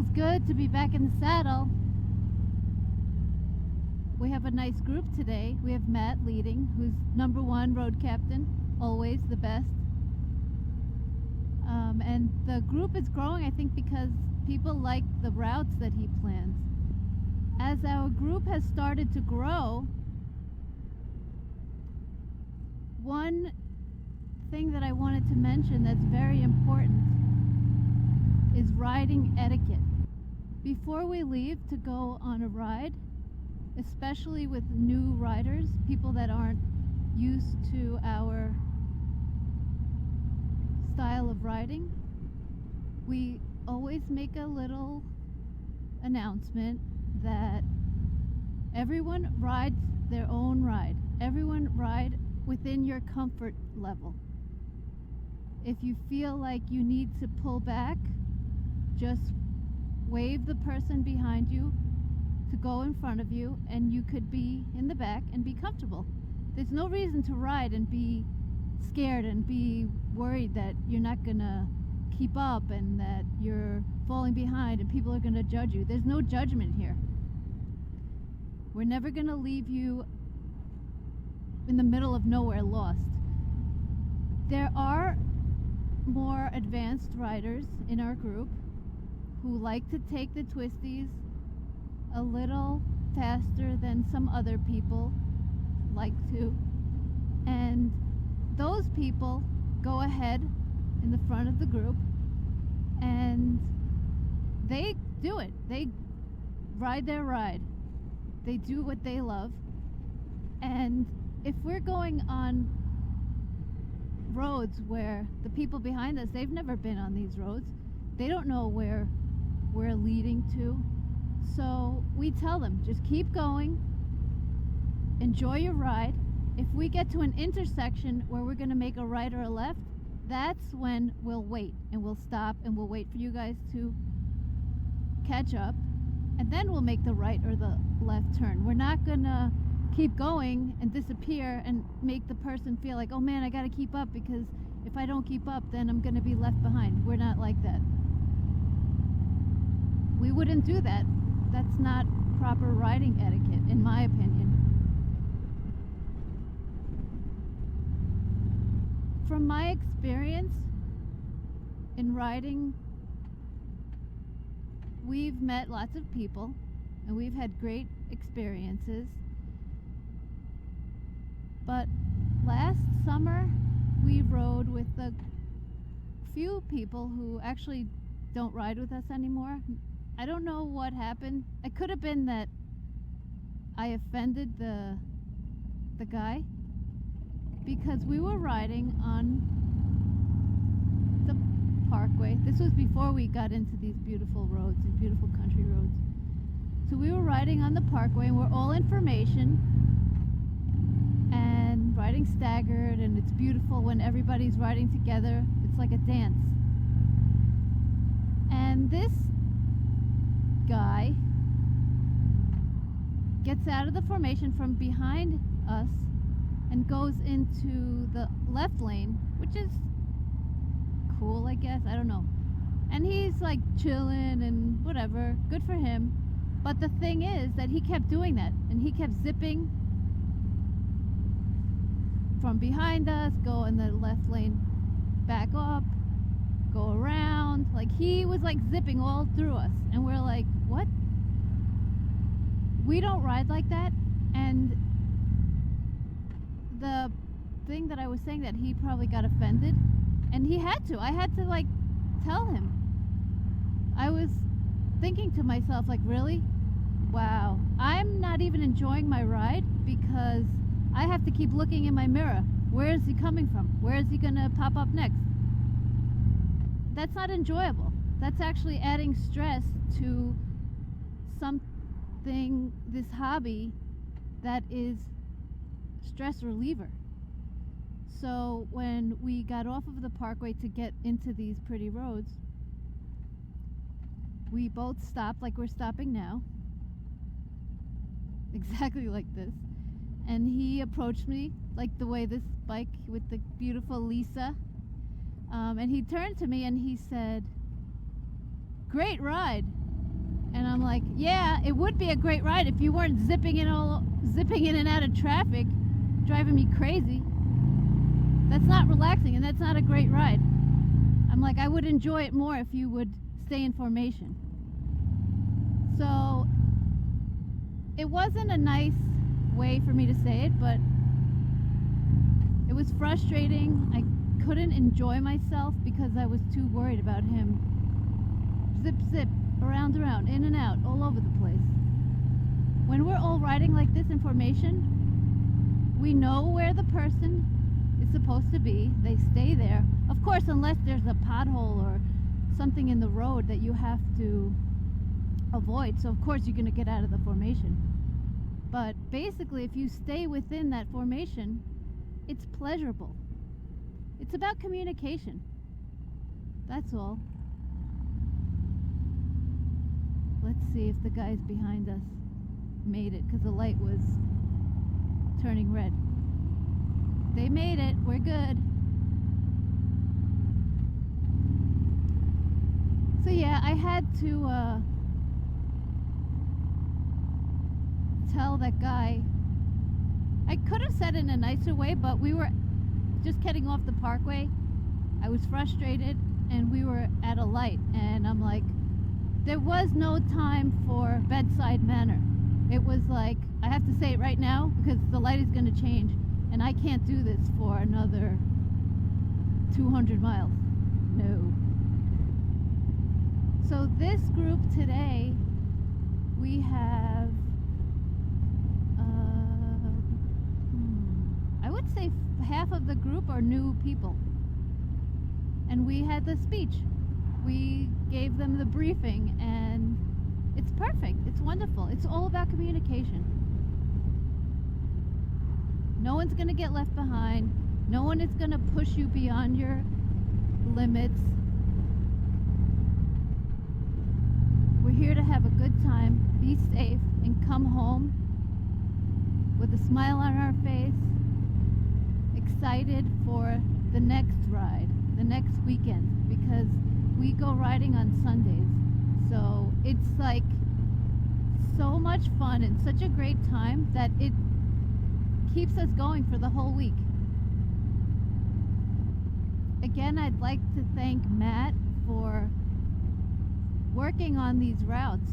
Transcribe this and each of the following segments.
feels good to be back in the saddle. We have a nice group today. We have Matt leading, who's #1 road captain, always the best. And the group is growing, I think, because people like the routes that he plans. As our group has started to grow, one thing that I wanted to mention that's very important is riding etiquette. Before we leave to go on a ride, especially with new riders, people that aren't used to our style of riding, we always make a little announcement that everyone rides their own ride. Everyone ride within your comfort level. If you feel like you need to pull back, just wave the person behind you to go in front of you, and you could be in the back and be comfortable. There's no reason to ride and be scared and be worried that you're not gonna keep up and that you're falling behind and people are gonna judge you. There's no judgment here. We're never gonna leave you in the middle of nowhere lost. There are more advanced riders in our group who like to take the twisties a little faster than some other people like to, and those people go ahead in the front of the group and they do it. They ride their ride. They do what they love. And if we're going on roads where the people behind us, they've never been on these roads, they don't know where we're leading to, so we tell them, just keep going, enjoy your ride. If we get to an intersection where we're going to make a right or a left, that's when we'll wait and we'll stop and we'll wait for you guys to catch up, and then we'll make the right or the left turn. We're not going to keep going and disappear and make the person feel like, oh man, I got to keep up, because if I don't keep up, then I'm going to be left behind. We're not like that. We wouldn't do that. That's not proper riding etiquette, in my opinion. From my experience in riding, we've met lots of people and we've had great experiences. But last summer we rode with a few people who actually don't ride with us anymore. I don't know what happened. It could have been that I offended the guy, because we were riding on the parkway. This was before we got into these beautiful roads, these beautiful country roads. So we were riding on the parkway and we're all in formation and riding staggered, and it's beautiful when everybody's riding together. It's like a dance. And this guy gets out of the formation from behind us and goes into the left lane, which is cool, I guess. I don't know. And he's like chilling and whatever. Good for him. But the thing is that he kept doing that, and he kept zipping from behind us, go in the left lane, back up, go around. Like, he was like zipping all through us, and we're like, what? We don't ride like that. And the thing that I was saying, that he probably got offended, and he had to. I had to like tell him. I was thinking to myself, like, really? Wow. I'm not even enjoying my ride because I have to keep looking in my mirror. Where is he coming from? Where is he gonna pop up next? That's not enjoyable. That's actually adding stress to something, this hobby that is stress reliever. So when we got off of the parkway to get into these pretty roads, we both stopped like we're stopping now, exactly like this. And he approached me like the way this bike with the beautiful Lisa, and he turned to me and he said, "Great ride." And I'm like, yeah, it would be a great ride if you weren't zipping in and out of traffic, driving me crazy. That's not relaxing, and that's not a great ride. I'm like, I would enjoy it more if you would stay in formation. So it wasn't a nice way for me to say it, but it was frustrating. I couldn't enjoy myself because I was too worried about him. Zip, zip, around, in and out, all over the place. When we're all riding like this in formation, we know where the person is supposed to be. They stay there. Of course, unless there's a pothole or something in the road that you have to avoid. So of course you're going to get out of the formation. But basically, if you stay within that formation, it's pleasurable. It's about communication. That's all. Let's see if the guys behind us made it, because the light was turning red. They made it. We're good. So yeah, I had to tell that guy. I could have said it in a nicer way, but we were just getting off the parkway. I was frustrated, and we were at a light, and I'm like, there was no time for bedside manner. It was like, I have to say it right now because the light is going to change, and I can't do this for another 200 miles. No. So this group today, we have, I would say half of the group are new people. And we had the speech. We gave them the briefing, and it's perfect. It's wonderful. It's all about communication. No one's going to get left behind. No one is going to push you beyond your limits. We're here to have a good time, be safe, and come home with a smile on our face, excited for the next ride, the next weekend, because we go riding on Sundays. So it's like so much fun and such a great time that it keeps us going for the whole week. Again, I'd like to thank Matt for working on these routes,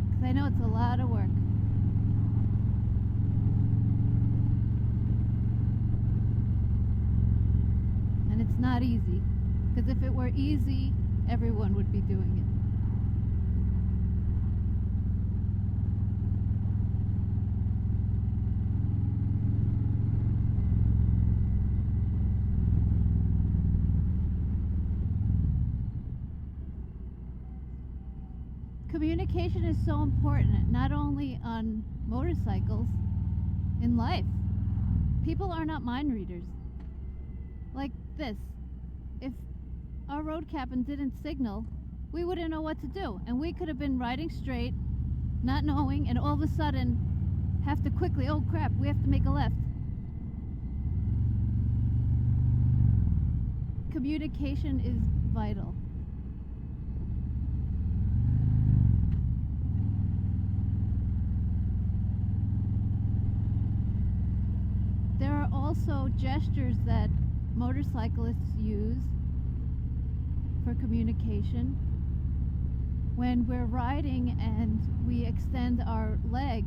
because I know it's a lot of work. And it's not easy, because if it were easy, everyone would be doing it. Communication is so important, not only on motorcycles, in life. People are not mind readers. Like this. If our road captain didn't signal, we wouldn't know what to do. And we could have been riding straight, not knowing, and all of a sudden have to quickly, oh crap, we have to make a left. Communication is vital. There are also gestures that motorcyclists use for communication. When we're riding and we extend our leg,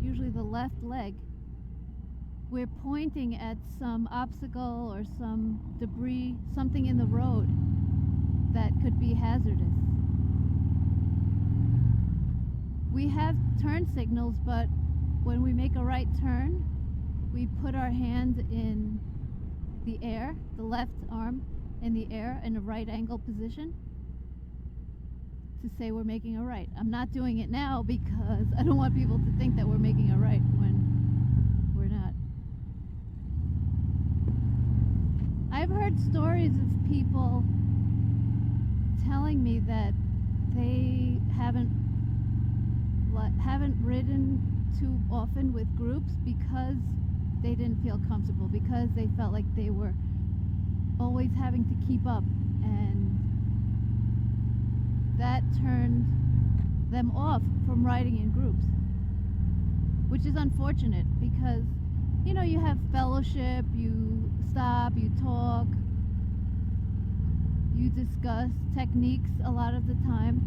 usually the left leg, we're pointing at some obstacle or some debris, something in the road that could be hazardous. We have turn signals, but when we make a right turn, we put our hand in the air, the left arm in the air in a right angle position to say we're making a right. I'm not doing it now because I don't want people to think that we're making a right when we're not. I've heard stories of people telling me that they haven't ridden too often with groups because they didn't feel comfortable, because they felt like they were always having to keep up, and that turned them off from riding in groups, which is unfortunate because, you know, you have fellowship, you stop, you talk, you discuss techniques a lot of the time.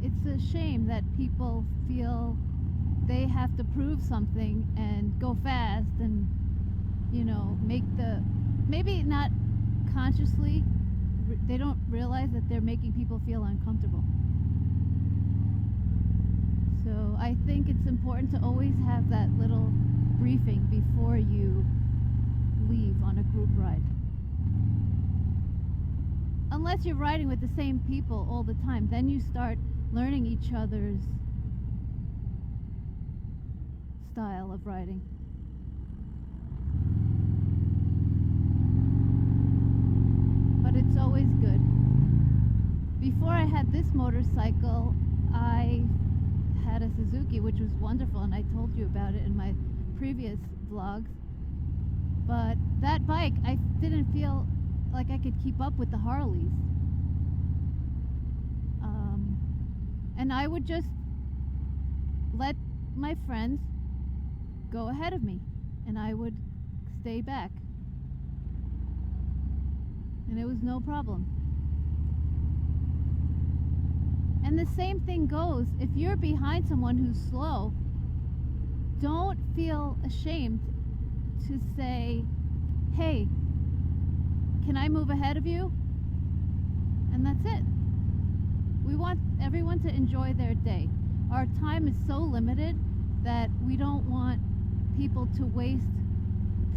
It's a shame that people feel they have to prove something and go fast and, you know, maybe not consciously, they don't realize that they're making people feel uncomfortable. So I think it's important to always have that little briefing before you leave on a group ride. Unless you're riding with the same people all the time, then you start learning each other's style of riding. But it's always good. Before I had this motorcycle, I had a Suzuki, which was wonderful, and I told you about it in my previous vlogs. But that bike, I didn't feel like I could keep up with the Harleys. And I would just let my friends go ahead of me, and I would stay back. And it was no problem. And the same thing goes, if you're behind someone who's slow, don't feel ashamed to say, hey, can I move ahead of you? And that's it. We want everyone to enjoy their day. Our time is so limited that we don't want people to waste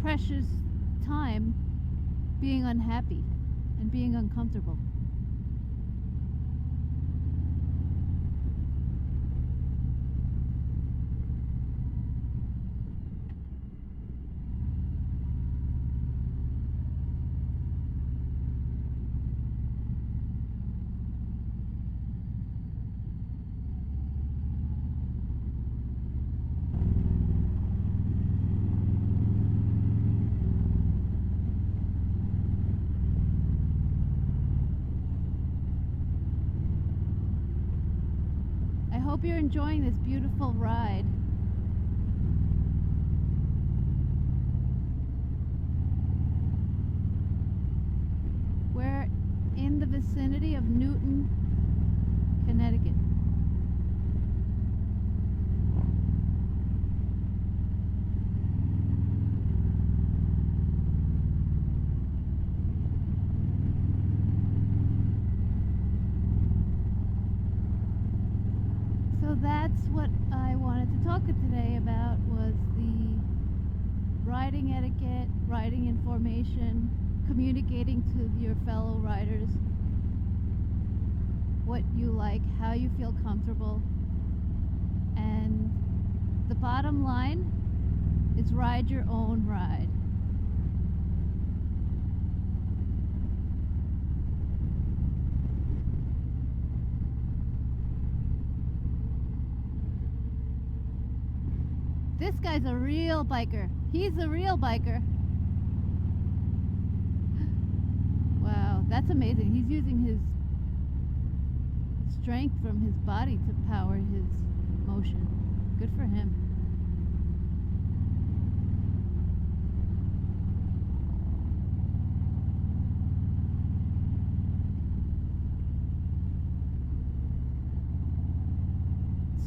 precious time being unhappy and being uncomfortable. I hope you're enjoying this beautiful ride. We're in the vicinity of Newton, Connecticut. So that's what I wanted to talk today about, was the riding etiquette, riding information, communicating to your fellow riders what you like, how you feel comfortable. And the bottom line is ride your own ride. This guy's a real biker. He's a real biker. Wow, that's amazing. He's using his strength from his body to power his motion. Good for him.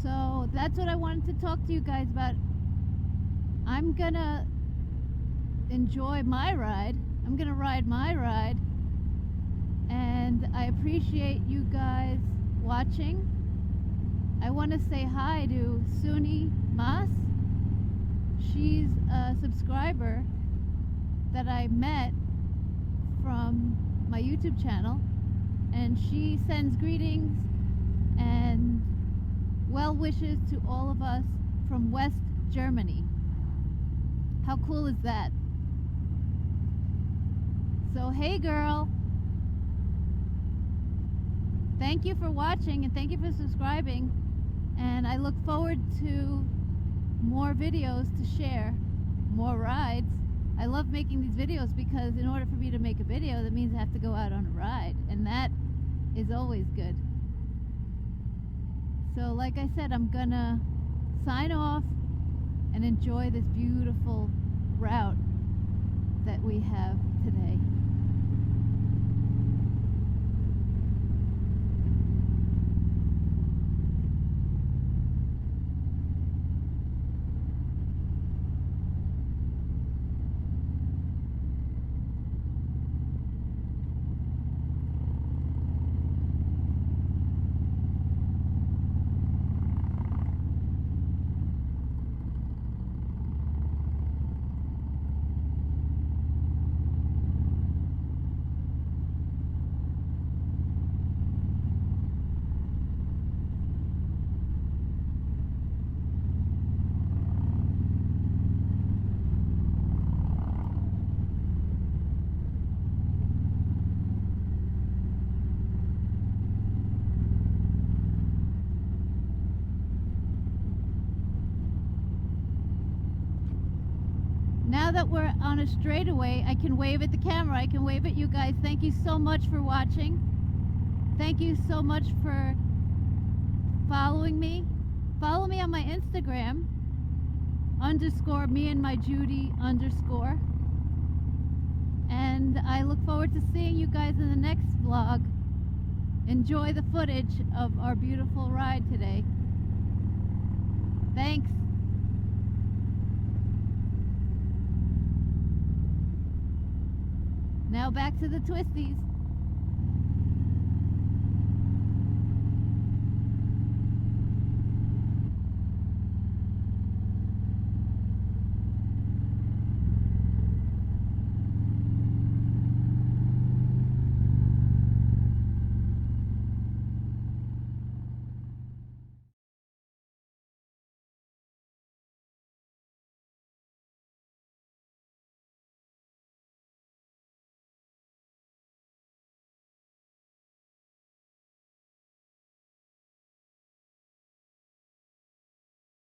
So that's what I wanted to talk to you guys about. I'm gonna enjoy my ride. I'm gonna ride my ride. And I appreciate you guys watching. I want to say hi to Suni Mas. She's a subscriber that I met from my YouTube channel, and she sends greetings and well wishes to all of us from West Germany. How cool is that? So hey girl, thank you for watching and thank you for subscribing, and I look forward to more videos to share, more rides, I love making these videos because in order for me to make a video, that means I have to go out on a ride, and that is always good. So like I said, I'm gonna sign off and enjoy this beautiful route that we have today. Now that we're on a straightaway, I can wave at the camera. I can wave at you guys. Thank you so much for watching. Thank you so much for following me. Follow me on my Instagram, _me_and_my_Judy_. And I look forward to seeing you guys in the next vlog. Enjoy the footage of our beautiful ride today. Thanks. Now back to the twisties.